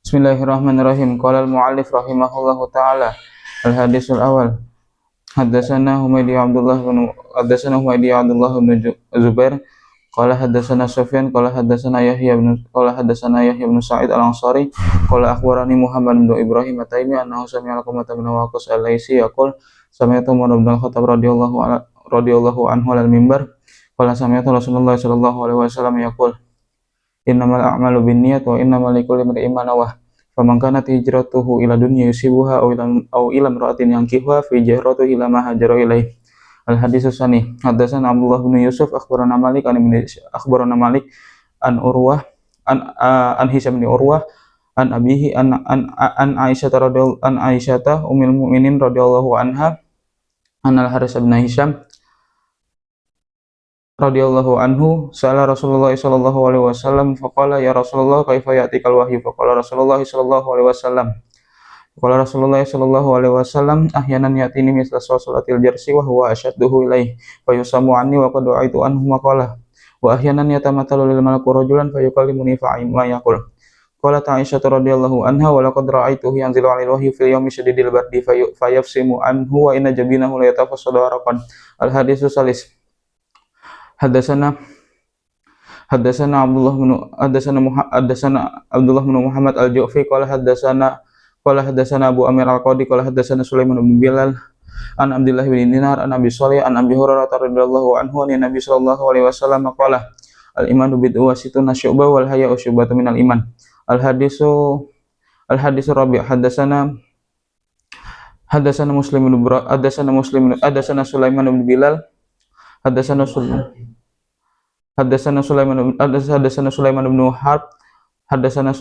Bismillahirrahmanirrahim. Qala al-mu'allif rahimahullahu ta'ala. Al-hadisul awal. Haddatsana Humaydi Abdullah bin Zubair. Qala haddatsana Sufyan qala haddatsana Yahya bin Sa'id al-Ansari qala akhbarani Muhammad bin Ibrahim at-Taimi annahu sami'a Alqamah bin Waqqas al-Laisi yaqul sami'tu Umar bin Al-Khattab radhiyallahu anhu al-mimbar qala sami'tu Rasulullah sallallahu alaihi wasallam yaqul innamal a'malu binniyat wa innamal likulli imrin ma nawah faman kanat hijratuhu ila dunya yusibuha aw ila imra'atin yankihuha fi hijratuhu ila ma hajara ilaihi. Al-hadis tsani hadatsana Abdullah bin Yusuf akhbarana Malik an Urwah an Hisham bin Urwah an abihi an Aisyah ummul mukminin radhiyallahu anha anal Haris bin Hisham radhiyallahu anhu sa'ala Rasulullah sallallahu alaihi wasallam faqala ya Rasulullah kaifa ya'tikal wahyu faqala Rasulullah sallallahu alaihi wasallam ahyanan yatini misla salatil jarsi wa huwa ashadduhu ilaih fa yusammu anni wa qad du'aitu anhu maqala wa ahyanan yatamatalu lil malaku rajulan fa yukallimuni fa ma yaqul qala Aisyah radhiyallahu anha wa laqad ra'aituhu yanzilu 'alal wahyi fil yawmi shadidil bardi fa yafsimu anhu wa inna jabinahu la yatafassadu araqan. Al hadisus salis Haddatsana Abdullah bin Muhammad al-Ju'fi qala haddatsana Abu Amir al-Qadi qala haddatsana Sulaiman bin Bilal an Abdullah bin Dinar an Abi Shalih an Abi Hurairah radhiyallahu anhu an Nabi sallallahu alaihi wasallam qala al-imanu bid'un wa sittuna syu'bah wal haya'u syu'batun minal iman. Al-hadisu rabi' haddatsana Sulaiman bin Bilal Haddatsana Sulaiman bin Harb haddatsana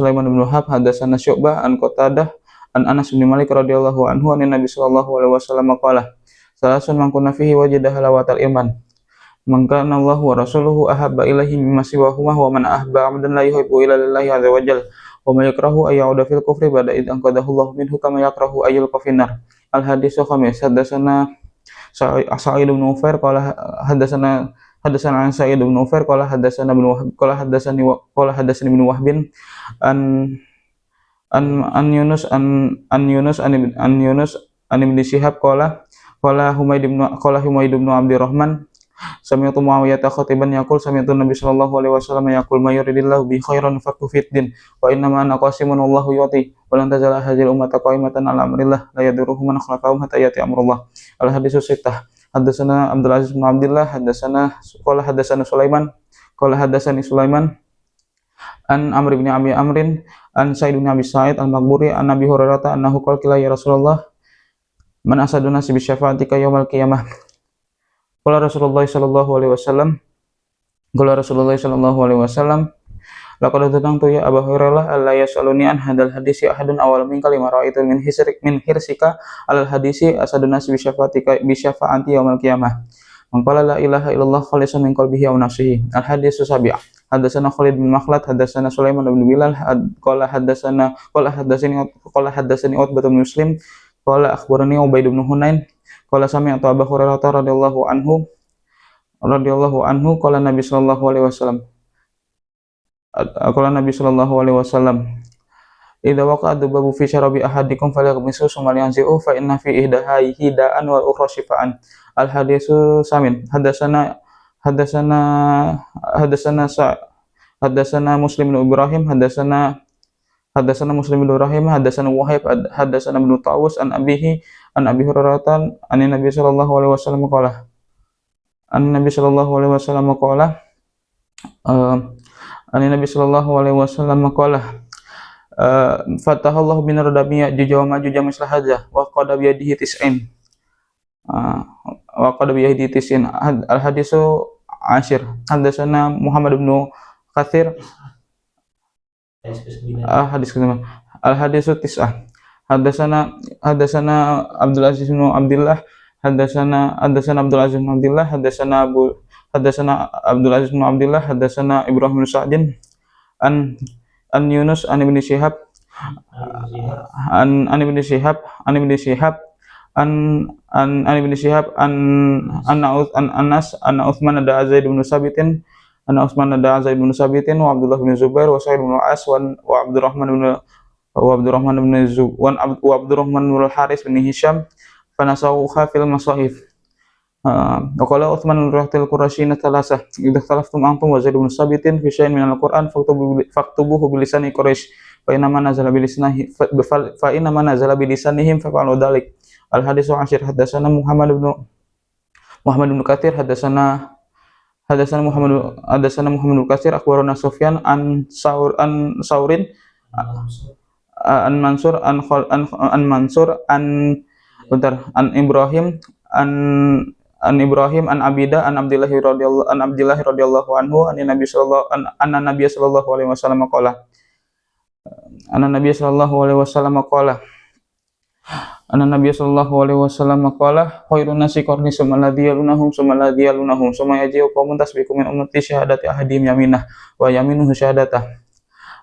Syu'bah an Qatadah an Anas bin Malik radhiyallahu anhu an Nabi sallallahu alaihi wasallam qala salasun man kunna fihi wajada halawatal iman man kana Allah wa rasuluhu ahabba ilaihi mimma siwahuma wa man ahabba 'abdan la yuhibbu illa lillahi azza wa jalla wa man yakrahu ay ya'uda fil kufri ba'da id anqadahu Allah minhu kama yakrahu ay yulqa finnar. Al hadits khamis haddatsana Sa'id bin Ufair qala haddatsana Sa'id bin Ufair qala haddatsani bin Wahb an Yunus an Ibn Shihab qala Humaid bin Abdurrahman sami'tu Muawiyah khatiban yaqul sami'tu Nabi sallallahu alaihi wasallam yaqul may yuridillahu bi khairan faqihu fid din wa inna ma ana qasimun wallahu yuti wa lan tazala hadhihi ummata qa'imatan ala amrillah la yadurruhum man khalaqahum hatta yati amrullah. Al hadisus sittah haddatsana Abdul Aziz bin Abdullah haddatsana Sulaiman qala haddatsani Sulaiman an Amr bin Abi Amrin an Sa'id bin Abi Sa'id al-Maghburi an Nabi Hurairah annahu qala ya Rasulullah man asaduna bi syafa'atika yaumil qiyamah. Qala Rasulullah sallallahu alaihi wasallam laqad tatantu ya Abu Hurairah alla yasaluni an hadal hadisi ahadun awal min kalima ra'aitu min hirsika alal hadisi asadun nas bi syafa'ati yaumil qiyamah. Man qala la ilaha illallah khalisan min qalbihi wa nafsihi. Al hadisu sabi'. Haddatsana Khalid bin Makhlad haddatsana Sulaiman bin Bilal qala haddatsani Utbah bin Muslim qala akhbarani Ubaid bin Hunain qala sami'tu Abu Hurairah radhiyallahu anhu qala Nabi sallallahu alaihi wasallam idza waqa'a dubabu fi syarabi ahadikum falyaghmisu summa yanzi'u fa inna fi ihdahi hidaan wa ukhra shifaan. Al hadisu samin haddatsana Muslim bin Ibrahim haddatsana Wahib haddatsana Ibnu Tawus an Abi Hurairah an Nabi sallallahu alaihi wasallam qala fatahallahu bin radabiyya juja wa majuja mislah hadza wa qad bi yadihi tis'in al hadisu ashir haddatsana Muhammad bin Katsir hadis ke-9 al hadisu tis'ah haddatsana Abdul Aziz bin Abdullah haddatsana Abdul Aziz bin Abdullah haddatsana Abdul Aziz bin Abdullah haddatsana Ibrahim bin Sa'din an Yunus an Ibn Shihab an Ibn Shihab anna Uthman ada Zaid bin Sabitin anna Utsman da'a Zaid bin Sabitin wa Abdullah bin Zubair wa Sa'id bin Al-As wa Abdurrahman bin al Haris bin Hisham fanasawha fil masahif. Wa qala Utsman rahtil Quraisyin thalatha idza talaftum antum wa Zaid bin Sabitin fi syai'in min al-Qur'an faktubuhu bilisani Quraisy fa inna ma nazala bilisanihim fa'alu dzalik. Al-haditsu asyir hadatsana Muhammad bin Katsir hadatsana Muhammad bin Katsir akhbarana Sufyan an Saurin an Mansur an Ibrahim an Abidah an Abdillah radhiyallahu anhu Nabi sallallahu alaihi wasallam qala khairun nasi qarni summa alladhi yalunahum summa yaji'u qaumun tasbiqu min ummati syahadati ahadihim yaminah wa yaminuhu syahadatah.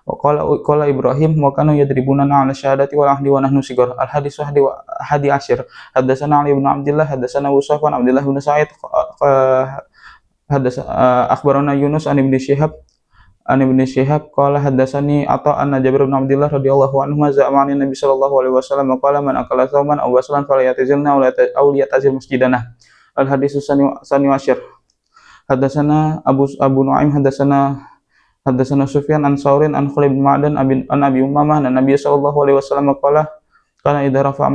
Wa qala Ibrahim wa kanu yadribuna 'ala syahadati wal ahdi wa nahnu sigar. Al hadis hadi asyir hadatsana Ali bin Abdullah hadatsana Usaf an Abdullah bin Sa'id akhbarana Yunus an Ibnu Syihab qala hadatsani Atha anna Jabir bin Abdullah radhiyallahu anhu za'amani Nabi sallallahu alaihi wasallam qala man akala thawman aw waslan falyatazilna aw liyatazil masjidana. Al hadis sani asyir hadatsana Abu Nuaim hadatsana Sufyan an Saurin an Khalid bin Ma'dan an Abi Ummamah an Nabi sallallahu alaihi wasallam qala kana idza rafa'a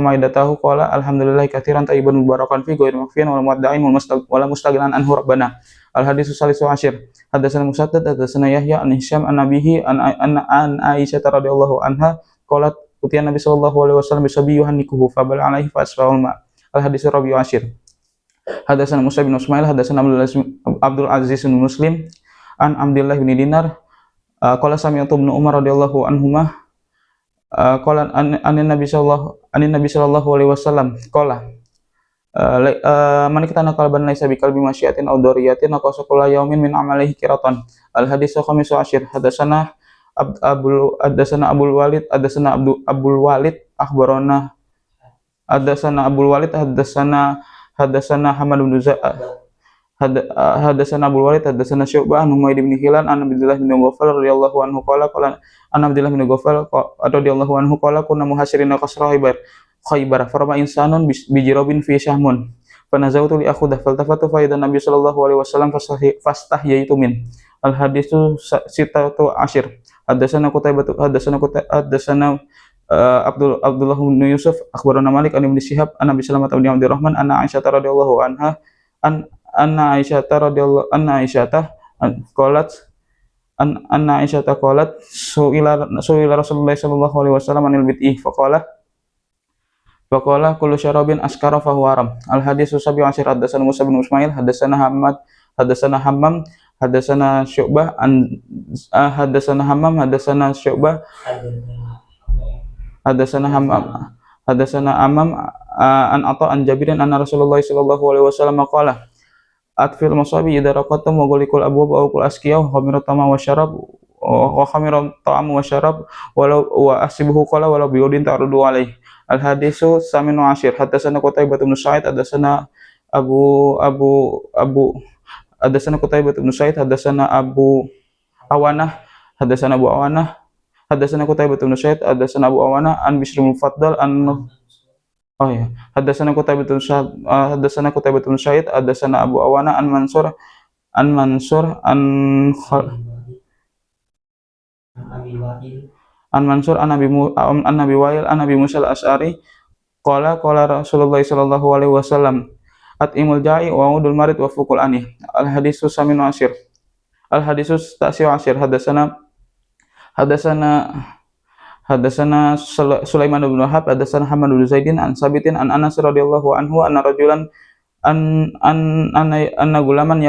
maidatahu qala alhamdulillahi katsiran tayyiban mubarakan fi ghairi makfiyan wal muwadda'in wala mustaghnan anhu rabbana. Al haditsu salisu asyir hadatsana Musaddad hadatsana Yahya an Hisham an Nabihi an Aisyah radhiyallahu anha qalat utiya Nabi sallallahu alaihi wasallam bisabi yuhannikuhu fabal alaihi fa asfa'ul ma. Al haditsu rabi'u asyir hadatsana Musa bin Ismail hadatsana Abdul Aziz bin Muslim an Abdullah bin Dinar qala sami'tu Ibnu Umar radhiyallahu anhuma qala anin Nabi sallallahu alaihi wasallam qala man kana qalban laysa bi qalbi masyiatin aw dariyatin aqasa kullu yawmin min amalihi qiratan. Al haditsu khamisu asyir hadatsana Abul Walid akhbarana hadatsana Hamad bin hadatsana Abul Walid hadatsana Syu'bah an Humayd bin Hilan an Abdullah bin Ghafal radhiyallahu anhu qala an Abdullah bin Ghafal radhiyallahu anhu qala kunna muhasirina qasra Khaybar farama insanun bijirabin fi syahmun fanazawtu li akhudah faltafatu fa idza Nabi sallallahu alaihi wasallam fastahyaitu min. Al haditsu sitatu asyir hadatsana Abdullah bin Yusuf akhbarana Malik an Ibnu Syihab an Abi Salamah bin Abdurrahman anna Aisyah radhiyallahu anha anna Aisyah qalat su'ila Rasulullah sallallahu alaihi wasallam anil bid'ih faqala kullu syarabin askara fa huwa haram. Al haditsu sabi'u asyir hadatsana Musa bin Ismail hadatsana Hammam hadatsana Syu'bah hadatsana Syu'bah hadatsana Amam an Atha an Jabirin anna Rasulullah sallallahu alaihi wasallam qala atfil masabi idza raqatum wa ghalikul abwab aw kul askiya wa khamirat ta'am wa syarab wa khamirat ta'am wa syarab walau wa asibuhu qala walau biudin ta'rudu alaihi. Al haditsu saminu asyir hadatsana Qutaibah bin Sa'id hadatsana Qutaibah bin Sa'id hadatsana Abu Awanah hadatsana Qutaibah bin Sa'id hadatsana Abu Awanah an Bishr bin Mufaddal hadatsana Qutaibah bin Sa'id hadatsana Abu Awanah an Mansur an Nabi Wa'il an Nabi Musa al-Asy'ari qala Rasulullah sallallahu alaihi wasallam atimul ja'i wa udul marid wa fuqul ani. Al haditsu saminu asyir al haditsu tasi'u asyir hadatsana Sulaiman bin Wahab hadatsana Hamad bin Zaidin an Sabitin an Anas radhiyallahu anhu anna rajulan anna gulaman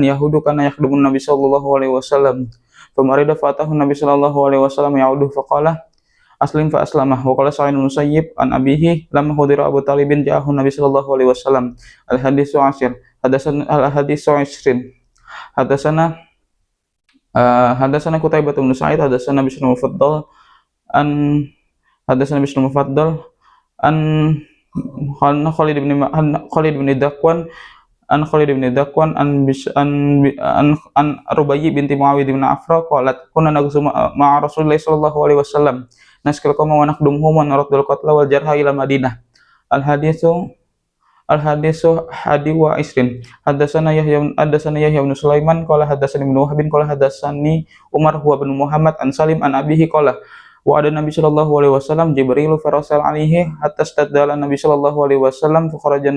yahudu kana yakhdumun Nabi sallallahu alaihi wasallam famarida fatahu Nabi sallallahu alaihi wasallam ya'uduhu faqala aslim fa aslamah wa qala Sa'id bin Musayyib an abihi lamma hudira Abu Talibin ja'ahu Nabi sallallahu alaihi wasallam. Al haditsu asyir haditsu 20 hadatsana Qutaibah bin Sa'id hadatsana Bishr bin Mufaddal an Khalid bin Dakwan an Khalid bin Dakwan an Rubayyi binti Muawiyah bin Afra qalat kunna nagzu ma'a Rasulillah sallallahu alaihi wasallam naskil qawma wa naqdumhum wa naraddul qatla wal jarha ila Madinah. Al haditsu hadi wa isrin. Hadatsana Yahya bin Sulaiman qala hadatsani Ibnu Wahb qala hadatsani Umar huwa bin Muhammad an Salim an abihi qala wa ada Nabi sallallahu alaihi wasallam Jibril farasal alaihi hatta stadala Nabi sallallahu alaihi wasallam fa kharaja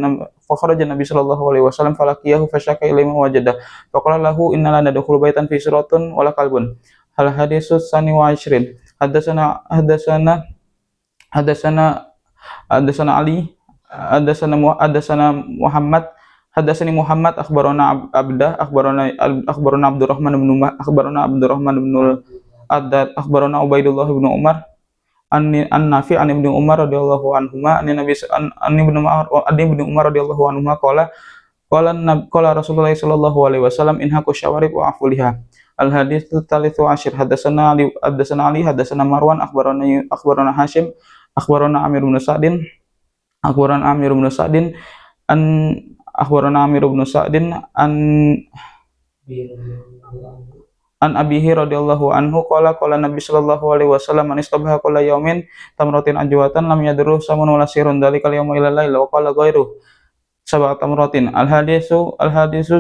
Nabi sallallahu alaihi wasallam falaqiyahu fasyaka ilaihi ma wajada faqala lahu inna la nadkhulu baitan fi siratun wala kalbun. Al hadisus sani wa isrin. Hadatsana Ali Hadatsana Muhammad akhbarana Abdah akhbarana Abdurrahman bin Addad akhbarana Ubaidullah bin Umar an Nafi an Ibnu Umar radhiyallahu anhuma an Ibnu Umar radhiyallahu anhuma qala Rasulullah sallallahu alaihi wasallam inhaku syawarib wa afuliha. Al hadits talitsu asyir. Hadatsana Ali hadatsana Marwan akhbarana Hashim akhbarana Amir bin Sa'din an an abihi radhiyallahu anhu qala Nabi sallallahu alaihi wasallam man istabaha kulla yaumin tamratin ajwatan lam yadruh samun wala sirun dalikal yauma ila lail wa qala ghairu sab'at tamratin. Al hadisu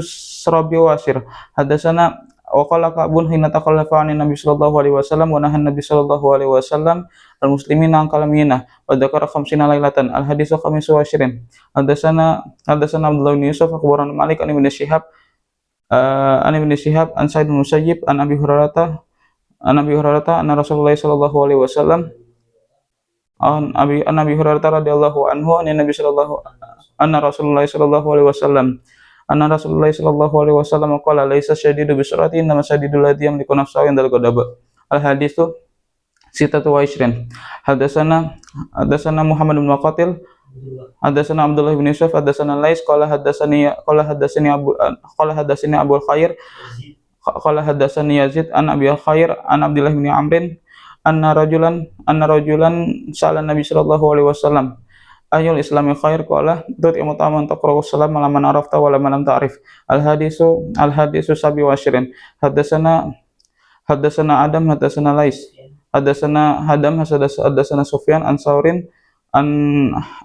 sarabi wasir. Hadatsana wa qala Ka'bun hina taqallafa an Nabi sallallahu alaihi wasallam wa nahan Nabi sallallahu alaihi wasallam al muslimina an kalamina wa dzakara khamsina lailatan. Al hadisu khamisu wasyirin. Hadatsana Abdullah bin Yusuf akhbarana Malik an Ibnu Syihab an Sa'id bin Musayyib an Abi Hurairah anna Rasulullah sallallahu alaihi wasallam an Abi Hurairah radhiyallahu anhu anna Rasulullah sallallahu alaihi wasallam qala laisa syadidu bi surati innama syadidul ladzi yamliku nafsahu indal ghadab. Al haditsu sitatu wa isrin. Hadatsana Muhammad bin Muqatil hadatsana Abdullah bin Yusuf hadatsana Lais qala hadatsani Abul Khair qala hadatsani Yazid an Abi Khair an Abdullah bin Amrin anna rajulan sa'ala Nabi sallallahu alaihi wasallam ayul islami khair qala tut'imu ta'aman taqra'u salam man arafta wa lam ta'rif. Al hadisu sabi wa ashirin. Hadatsana Adam hadatsana Lais hadatsana Sufyan an Saurin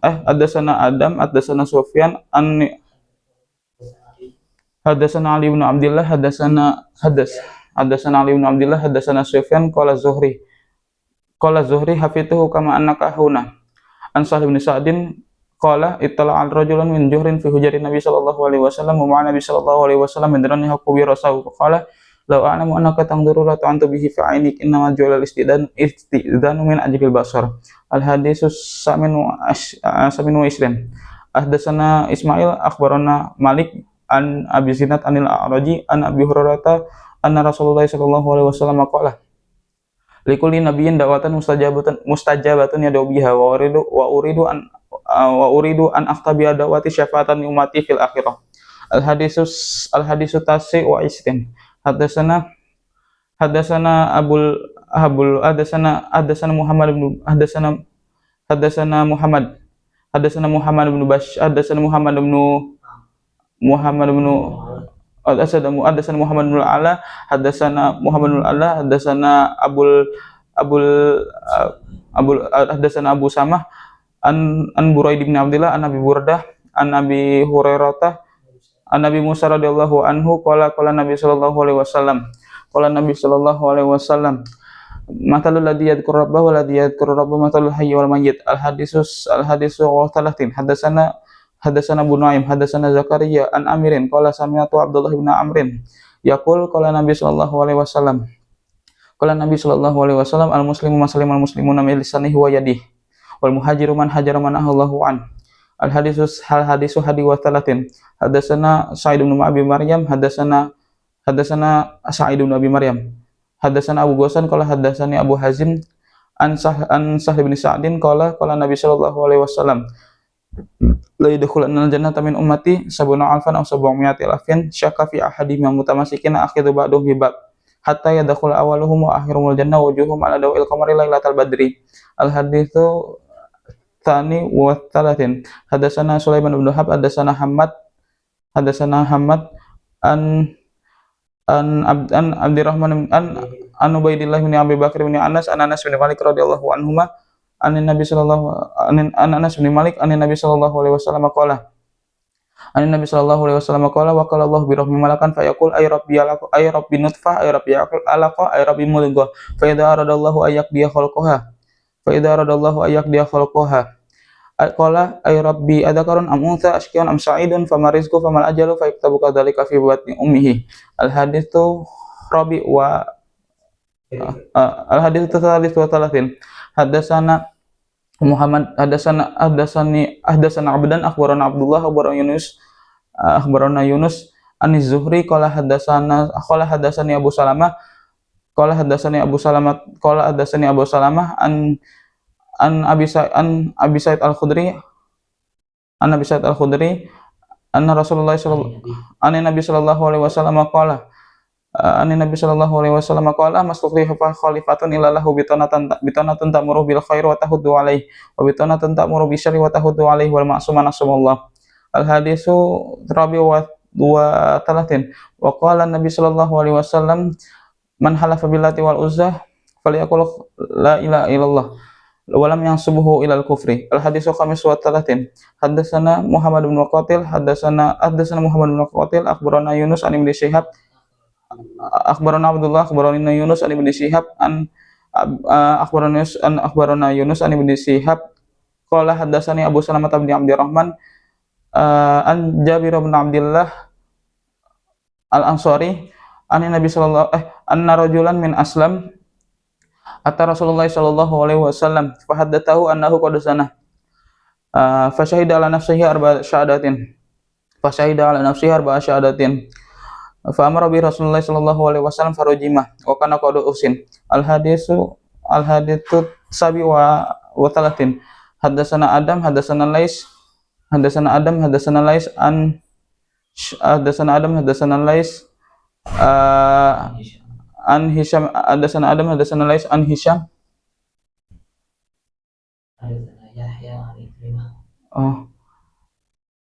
hadatsana Sufyan an hadatsana Ali bin Abdullah hadatsana Ali bin Abdullah hadatsana Sufyan qala Zuhri hafidhuhu kama annaka huna an Sahal bin Sa'din qala ittala al rajulun min juhrin fi hujari Nabi sallallahu alaihi wasallam wa Nabi sallallahu alaihi wasallam min darani haqqu bi rasahu qala law a'lamu annaka tanzuru la ta'antu bihi fi 'ainik innama ju'ila istidanu min ajbil basar. Al hadisus samin wa isrin. Hadatsana Ismail akhbarana Malik an Abi Zinad anil A'raji an Abi Hurairah anna Rasulullah sallallahu alaihi wasallam qala likulli nabiyyin da'watan mustajabatun yad'u biha wa uridu an akhtabiya da'wati syafaatan ummati fil akhirah. Al hadisu tasi wa isrin. Hadatsana Muhammad bin Ala hadatsana Abu Samah an Buraid bin Abdullah an Abi Burdah an Abi Hurairah an Nabi Musa radhiyallahu anhu qala Nabi sallallahu alaihi wasallam matalul ladzi yadhkuru rabbahu wa ladzi yadhkuru rabbahu matalul hayyi wal mayyit. Al hadisu wa talatin. Hadatsana Abu Nuaim hadatsana Zakaria an Amirin qala sami'tu Abdullah bin Amrin yaqul qala Nabi sallallahu alaihi wasallam al muslimu al muslimuna min lisanihi wa yadihi wal muhajiru man hajara man ahallahu an. Al hadisu hadi wa talatin. Hadatsana Sa'id bin Abi Maryam hadatsana Sa'id bin Abi Maryam hadatsana Abu Ghassan qala hadatsani Abu Hazim an Sahl bin Sa'din qala Nabi sallallahu alaihi wasallam la yadkhuluna al-jannata min ummati sab'una alfan aw sab'umiyati alfin syakka fi ahadihim mutamassikina akhidu ba'dhum bi ba'd hatta yadkhul awwaluhum wa akhiruhum al-jannah wujuhum ala dawil qamari lailatal badri. Al haditsu tsani wa thalathin. Hadatsana Sulaiman bin Harb hadatsana Hamad an an Abdurrahman an Ubaidillah bin Abi Bakar bin Anas an Anas bin Malik radhiyallahu anhuma an Nabi sallallahu an Anas bin Malik an Nabi sallallahu alaihi wasallam qala an Nabi sallallahu alaihi wasallam qala wa qala Allah bi rahmi malakan fayaqul ay rabbi alaqa ay rabbi nutfah ay rabbi alaqa ay rabbi mudghah fa idza aradallahu ayak dia khalqaha fa idza aradallahu ayak dia khalqaha qala ay rabbi adakarun am untha ashkiyun am sa'idun fama rizqu famal ajalu fa yaktabu kadzalika fi batni ummihi. Al haditsu rabi wa al haditsu tsalits wa tsalatsin. Hadatsana Muhammad hadatsana Abdan akhbarana Abdullah akhbarana Yunus an Zuhri qala hadatsani Abu Salamah qala hadatsani Abu Salamah an Abi Sa'id Al-Khudri anna Rasulullah Nabi sallallahu alaihi wasallam qala Nabi sallallahu alaihi wasallam qala mastukhi khalifatun illa lahu bitanatan ta'muru bil khair wa tahuddu alaihi wa bitanatan ta'muru bis syarri wa tahuddu alaihi wal ma'suma nasallallahu. Al hadisu rabi wa talatin wa qala Nabi sallallahu alaihi wasallam man halafa billati wal uzza falyaqul la ilaha illallah walam yang subuhu ilal kufri. Al hadisu khamis wa talatin. Hadatsana Muhammad bin Muqatil hadatsana Muhammad bin Muqatil akhbarana Yunus an Ibnu Syihab akhbarana Abdullah akhbarana Yunus an Ibnu Syihab akhbarana Yunus an Ibnu Syihab qala hadatsani Abu Salamah bin Abdurrahman an Jabir bin Abdullah Al-Ansari Nabi sallallahu anna rajulan min Aslam Atta Rasulullah sallallahu alaihi wasallam fa haddatsahu annahu qad sana fa syahida ala nafsihi arba syahadatin fa amara bi Rasulullah sallallahu alaihi wasallam farujima wa kana qad usin. Al haditsu sabi wa talatin. Hadatsana Adam hadatsana Lais an Hisham hadatsana Adam hadatsana Lais an Hisham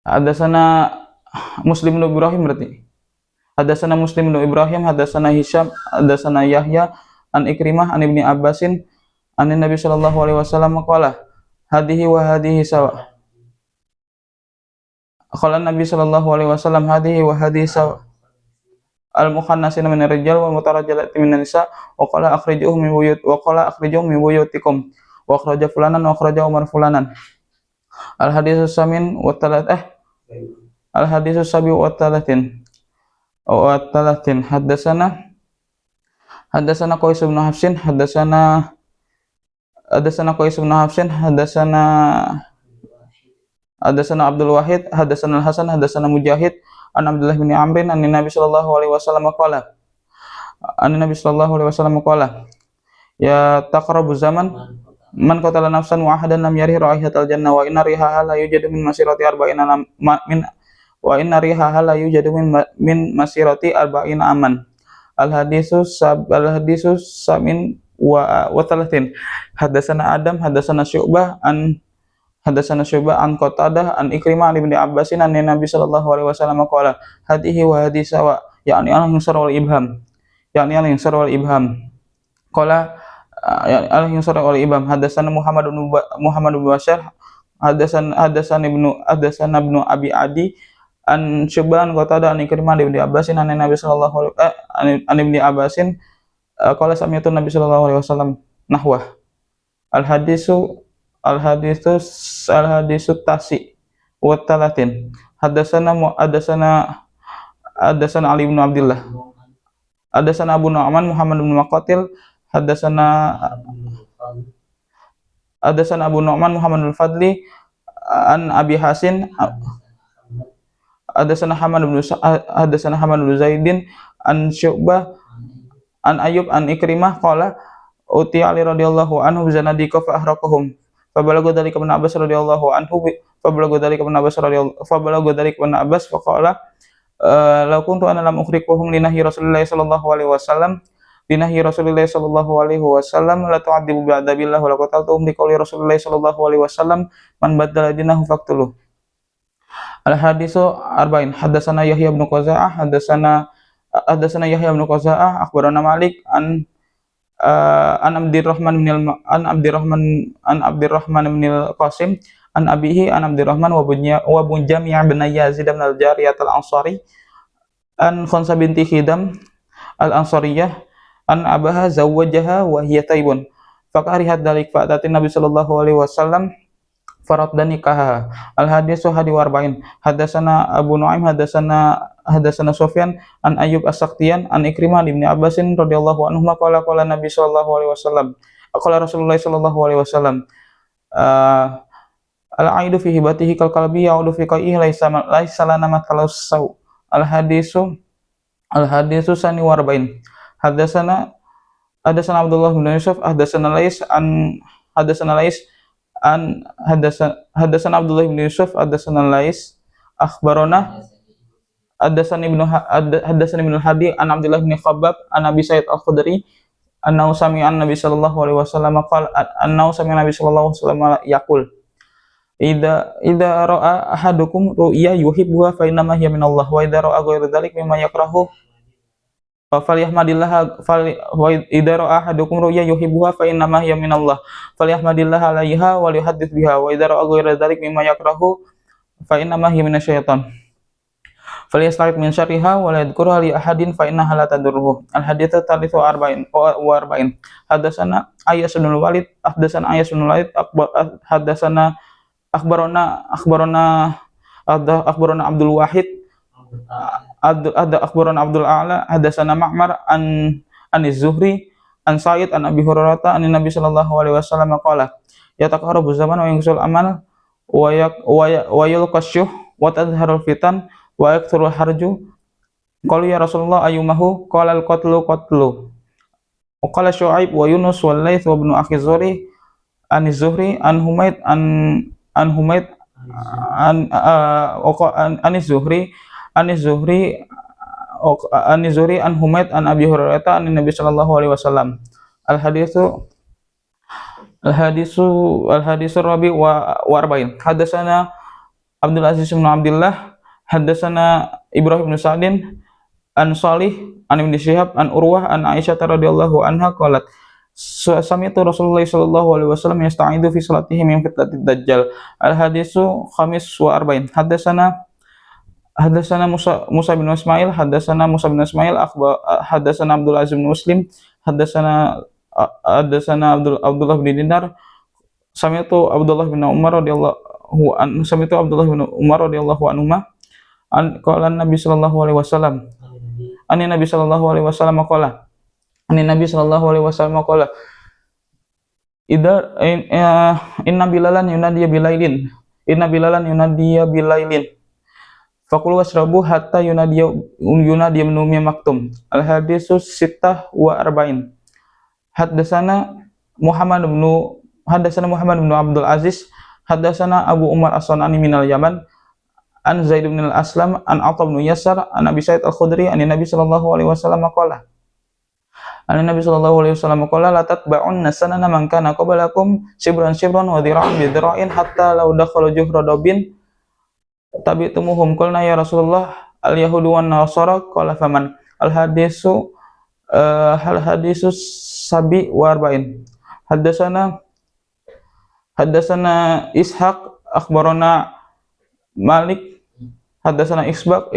hadatsana Muslim bin Ibrahim berarti hadatsana Muslim bin Ibrahim hadatsana Hisham hadatsana Yahya an Ikrimah an Ibni Abbasin an Nabi sallallahu alaihi wasallam qala hadhihi wa hadhihi sawa qala Nabi sallallahu alaihi wasallam hadhihi wa hadhihi sawa al-mukhannasina min ar-rijal wal mutarajjalati min an-nisa wa qala akhrijuhum min buyutikum wa akhraja fulanan wa akhraja Umar fulanan. Al haditsus samin wa al haditsus sabi wa talatin hadatsana Qais bin Hafsin hadatsana Abdul Wahid hadatsana Al-Hasan hadatsana Mujahid an Abdullah bin Amrin an Nabi sallallahu alaihi wasallam qala ya taqrabu zaman man qatala nafsan wa ahadan lam yarih raihatal jannah wa inna rihaha la yujadu min masirati min masirati arba'ina aman. Al hadisus samin wa talatin. Hadatsana Adam hadatsana Syu'bah an Qatadah an Ikrimah an Ibni Abbasin an Nabi sallallahu alaihi wasallam qala hadhihi wa hadhihi sawa yakni al-hinsar wal ibham qala al-hinsar wal ibham. Hadatsana Muhammad bin Bashar hadatsana ibnu Abi Adi an Syu'bah an Qatadah an Ikrimah an Ibni Abbasin an Nabi sallallahu alaihi an Ibni Abbasin qala sami'tu Nabi sallallahu alaihi wasallam nahwa. Al hadisu tasi wa talatin. Hadatsana Ali bin Abdullah hadatsana Abu Nu'man Muhammad bin Muqatil hadatsana Abu Nu'man Muhammad bin Fadli an Abi Hasin hadatsana Hamad bin Zaidin an Syu'bah an Ayyub an Ikrimah qala uti Ali radhiyallahu anhu zanadiqa fa ahraqahum fabalagu dzalika ibn Abbas radhiyallahu anhu faqala law kuntu ana lam ukhriquhum li nahyi Rasulillah sallallahu alaihi wasallam binahyi Rasulillah sallallahu alaihi wasallam la tu'adzibu bi'adabillah wa la qataltum li qouli Rasulillah sallallahu alaihi wasallam man baddala dinahu faqtuluh. Al hadisu arba'in. Hadatsana Yahya bin Qaza'ah hadatsana Yahya bin Qaza'ah akhbarana Malik an Abdirrahman bin Al-Qasim an abihi an Abdirrahman wa Bunjami' bin Yazid bin Al-Jariyah Al-Ansari an Khansa binti Khidam Al-Ansariyah an abaha zawwajaha wa hiya taibun fakarihat dalik fa'atin Nabi sallallahu alaihi wasallam faradda nikaha. Al hadisu hadi warba'in. Hadatsana Abu Nuaim hadatsana Sufyan an Ayyub As-Saktiyan an Ikrimah bin Abbasin radhiyallahu anhu qala Nabi sallallahu alaihi wasallam qala Rasulullah sallallahu alaihi wasallam al-aidu fi hibatihi kal qalbi ya'udu fi qaihi laisa lana mathalau saw. Al hadisu sani warba'in. Hadatsana Abdullah bin Yusuf hadatsana Lais hadatsana Abdullah bin Yusuf hadatsana Lais akhbarana hadatsana ibnu Hadi an Abdullah bin Khabbab an Abi Sa'id Al-Khudri annahu sami'a Nabi sallallahu alaihi wasallam yaqul idza ra'a ahadukum ru'ya yuhibbuha fa innama hiya minallah wa idza ra'a ghayra dzalik mimma yakrahu falyahmadillah wa idza ra'a ahadukum ru'ya yuhibbuha fa innama hiya minallah falyahmadillah 'alaiha wa liyuhaddits biha wa idza ra'a ghayra dzalik mimma yakrahu fa innama hiya minasyaitan falyasta'id min syarriha wa la yadhkurha li ahadin fa innaha la tadurruhu. Al haditsu talitsu arba'in wa arba'in. Hadatsana Ayyas bin Walid hadatsana akhbarana Abdul Wahid akhbarana Abdul A'la hadatsana Ma'mar an Az-Zuhri an Sa'id an Abi Hurairah an Nabi sallallahu alaihi wasallam qala yataqarrabu zaman wa yunsul amal wa yulqashuh wa tadhharul fitan wa yakthurul harju. Qalu ya Rasulullah ayyumahu qala al-qatlu qatlu. Wa qala Syu'aib wa Yunus wal Laits wa ibnu akhi Zuhri an Az-Zuhri an Humayd an Humayd an Abi Hurairah an Nabi sallallahu alaihi wasallam. Al hadisu rabi wa arba'in. Hadatsana Abdul Aziz bin Abdullah hadatsana Ibrahim bin Sa'din an Shalih an Ibnu Syihab an Urwah an Aisyah radhiyallahu anha qalat sami'tu Rasulullah sallallahu alaihi wasallam yasta'idu fi salatihi min fitnatid dajjal. Al hadisu khamis wa arba'in. Hadatsana Musa bin Ismail hadatsana Abdul Aziz bin Muslim hadatsana Abdullah bin Dinar sami'tu Abdullah bin Umar radhiyallahu anhuma an qala Nabi sallallahu alaihi wasallam Nabi sallallahu alaihi wasallam qala inna bilalan yunadiya bilailin fakulu wasrabu hatta yunadiya minum maktum. Al hadisu sittah wa arba'in. Hadatsana Muhammad bin Abdul Aziz hadatsana Abu Umar As-Sanani minal Yaman an Zaid bin Al-Aslam an Atha bin Yasar an Abi Sa'id Al-Khudri an Nabi sallallahu alaihi wasallam qala la tatba'unna sanana man kana qablakum shibran wa dhira'an bi dhira'in hatta law dakhalu juhra dabin tabi'tumuhum qulna ya Rasulullah al-yahudu wan nasara qala faman. Al hadisu sabi wa arba'in. Hadatsana Ishaq akhbarana Malik hadatsana Ishaq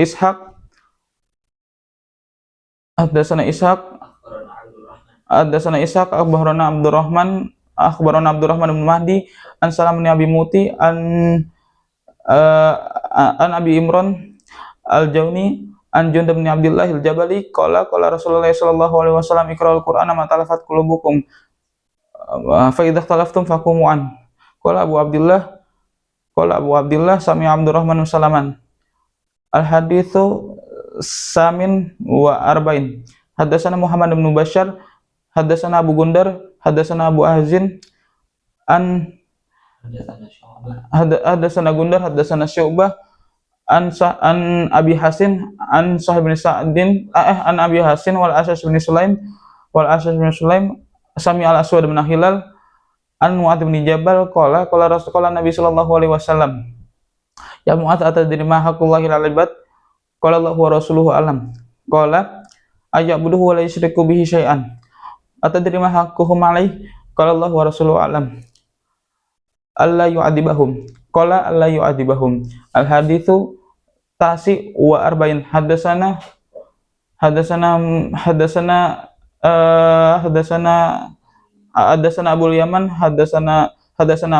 akhbarana Abdurrahman bin Mahdi an Salam bin Abi Muti an Abi Imran al-Jawni an Jundab bin Abdullah al-Jabali qala Rasulullah sallallahu alaihi wasallam iqra'ul Qur'ana ma talafat qulubukum fa idza ikhtalaftum faqumu an. Qala Abu Abdullah sami Abdurrahman bin Salaman. Al haditsu samin wa arba'in. Hadatsana Muhammad bin Bashar hadatsana Abu Gundar hadatsana Abu Ahzin an hadatsana Gundar hadatsana Syu'bah an Abi Hasin an Sahib bin Sa'din an Abi Hasin wal Asas bin Sulaim wal Asy bin Sulaim sami al Aswad bin Hilal an Mu'adz bin Jabal qala Rasulullah Nabi sallallahu alaihi wasallam ya Mu'adz atadri ma haqqullahi 'alal ibad qala Allahu wa rasuluhu alam qala ayyabuduhu wa la yusyriku bihi syai'an atadri ma haqquhum 'alaihi qala Allahu wa rasuluhu alam alla yu'adzibahum qala alla yu'adzibahum al haditsu tasi wa arba'in hadasana hadasana Abul Yaman hadasana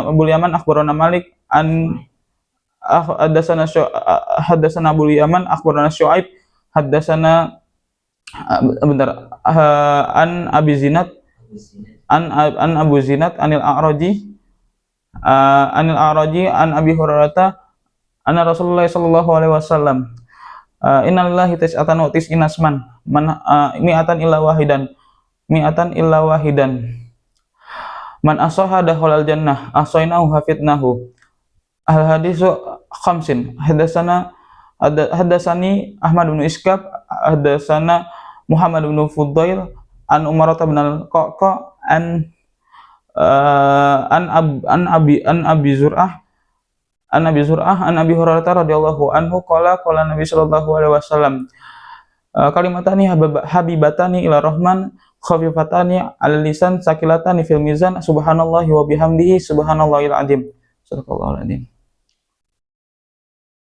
Abul Yaman akhbarana Malik an hadasana Abul Yaman akhbarana Syuaib hadasana an Abi Zinad an Abu Zinad anil A'raji an Abi Hurairah anna Rasulullah sallallahu alaihi wasallam innalillahi tis'atan wa tis'ina asman mi'atan illa wahidan man asaha dakhalal jannah asainahu hafidnahu al hadisu khamsin hadasani Ahmad bin Iskab hadasana Muhammad bin Fudail an Umar bin al-Qaqa an Abi Zur'ah an Abi Hurairah radhiyallahu anhu qala Nabi sallallahu alaihi wasallam kalimatani habibatani ila rahman khafifatani al lisan sakilatani fil mizan subhanallahi wa bihamdihi subhanallahil azim. Sadaqallahul azim.